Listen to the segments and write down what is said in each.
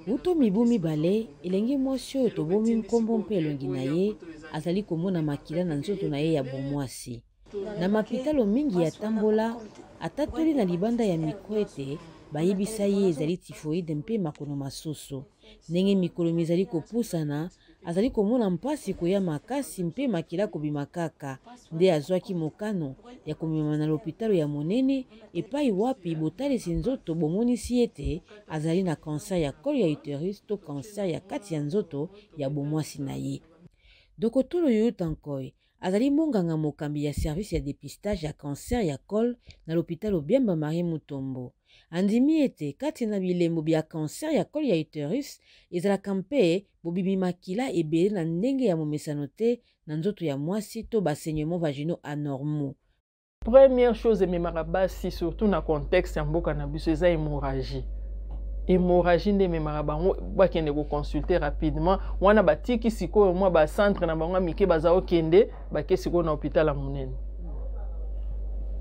Uto mibu mibale elenge mwasi oyo tobomi nkombo mpe elongi na ye azali komona makila na nzoto na ye ya bomwasi. Na mapitalo mingi ya tambola atatoli na libanda ya mikro ete bayebisa ye ezali tifoide mpe makono masusu. Ndenge mikolo mizali kopusana azali komona mpasi koya makasi mpe makila kobima kaka nde azwaki mokano ya komema na lopitalo ya monene epai wapi botalisi nzoto bomonisi ete azali na kanser ya col ya uterus to kanser ya kati ya nzoto ya bomwasi na ye. Dokotolo Yoyo Tankoy azali monganga mokambi ya service ya dépistage ya cancer ya col na l'hôpital Biemba Marie Mutombo. Andimi ete kati na bilembo bya cancer ya col ya uterus ezalaka mpe bobimi makila ebele na ndenge ya momesano te na nzoto ya mwasi to basaignements vaginaux anormaux. Première chose ememaka basi surtout na contexte ya mboka na biso eza hémorragie. Hémorragie nde memaka bango bakende ko consulter rapidement wana batiki sikoyo mwa ba centre na bango mike bazao kende bake sikoyo na hôpital ya monene.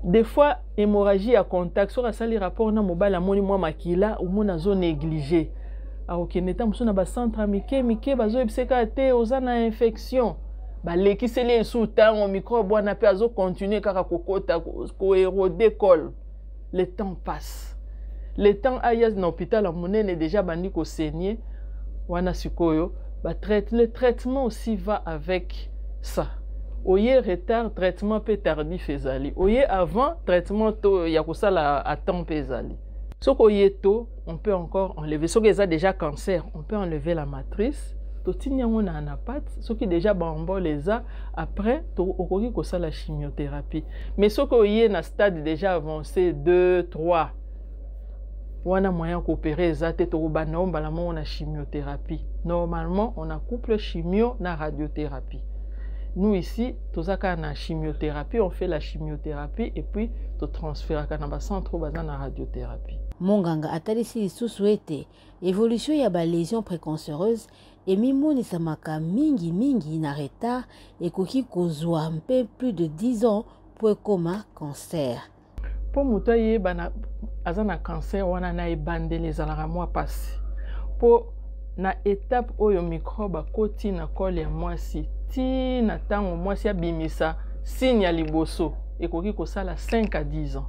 Des fois hémorragie à contact sur asali rapport na mobile amoni mwa makila omona zo négliger akokende ta musu na ba centre mike bazo ebiseka te oza na infection balekiseli esu tango microbe wana pe azo continuer kaka kokota ko érode col. Le temps passe. Le temps aya na hôpital à monene déjà bandi ko saigner wana sikoyo le traitement aussi va avec ça. Oye retard traitement peut tardif ezali. Oye avant traitement to ya kosala à temps ezali. Soko yeto on peut encore enlever soko eza déjà cancer, on peut enlever la matrice. To tinyango na anapate soki déjà bambo leza après to okoki kosala chimiothérapie. Mais soko oye na stade déjà avancé 2 3 wana moyen coopérer ezate to bana ombala mo na chimiothérapie. Normalement on a couple chimio na radiothérapie. Nous ici tozaka na chimiothérapie, on fait la chimiothérapie et puis to transfère kana ba centre baza na radiothérapie. Monganga atalisi lisusu ete évolution ya ba lésion précancéreuse emimonisa maka mingi na retard ekoki kozwa mpe plus de 10 ans pour ekoma cancer. Po muto yeba na azana cancer wana na ebandele ezalaka mwa pasi. Po na étape oyo microbe akoti na col ya mwasi ti na tango mwasi abimisa signe ya liboso ekoki kosala 5 à 10 ans.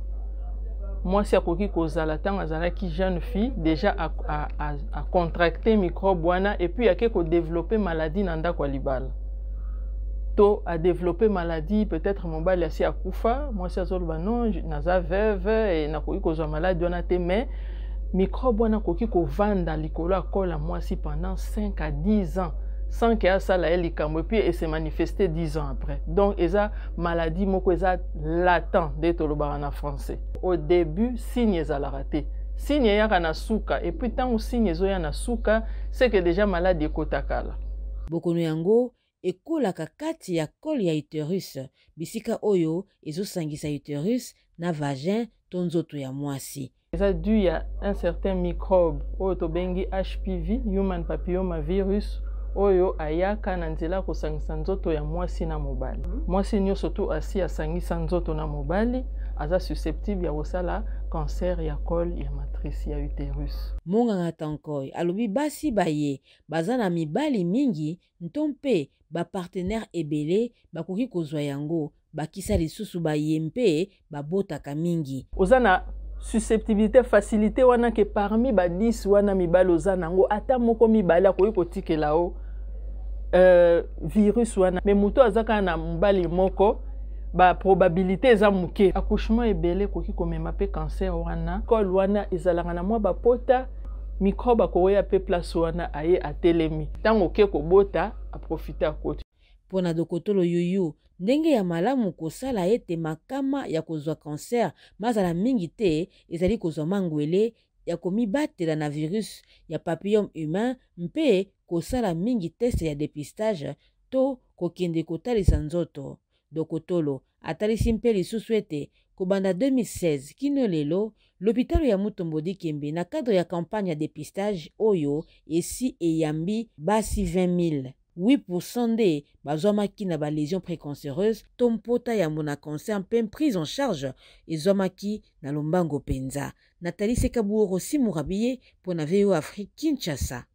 Mwasi akoki kozala tango azalaki jeune fille déjà a contracté microbe wana et puis ake ko développer maladie na ndako ya libala. To a développé maladie peut-être mobali asi akufa mwasi azoloba non naza veuve et nakoki kozwa maladie wana te mais microbe wana koki kovanda likolo ya col ya mwasi pendant 5 à 10 ans sans que ça la likambo et puis et se manifester 10 ans après. Donc eza maladie moko eza latent de tolobara na français. Au début signe ezalaka te. Signe yaka na suka et puis tant signe ezoya na suka c'est que déjà maladie ekotakala. Bokono yango ekolaka kati ya col ya uterus bisika oyo ezosangisa uterus na vagin to nzoto ya mwasi. Ça dû à un certain microbe oyo tobengi HPV, human papillomavirus oyo ayaka na nzela kosangisa nzoto ya mwasi na mobali. Mwasi nyonso to asi asangisa nzoto na mobali aza susceptible ya kosala cancer ya col ya matrice ya uterus. Monganga Tankoy alobi basi baye baza na mibali mingi ntompe ba partenaire ebele bakoki kozwa yango bakisa lisusu baye mpe babotaka mingi. Ozana susceptibilité facilité wana ke parmi ba 10 wana mibali ozana ngo ata moko mibali akoki kotikela o virus wana mais muto azaka na mbali moko ba probabilité eza muke accouchement ebele koki komema pe cancer wana col wana ezalaka na mwa bapota microbe akoya pe place wana aye atelemi tango ke kobota a profiter akoti. Pona dokotolo Yoyo ndenge ya malamu kosala ete makama ya kozwa cancer mazala mingi te ezali kozwa mangwele ya komibatela na virus ya papillome humain mpe kosala mingi test ya dépistage to kokende kotalisa nzoto. Dokotolo atalisi mpe lisusu ete kobanda 2016 kino lelo l'hôpital ya Mutombo Dikembe na cadre ya campagne ya dépistage oyo esi eyambi basi 20 000. 8% nde bazwamaki na balésion précancéreuse to mpota ya mona cancer mpe prise en charge ezwamaki na lombango penza. Nathalie Sekabuoro Simurabiye pour na VOA Afrique Kinshasa.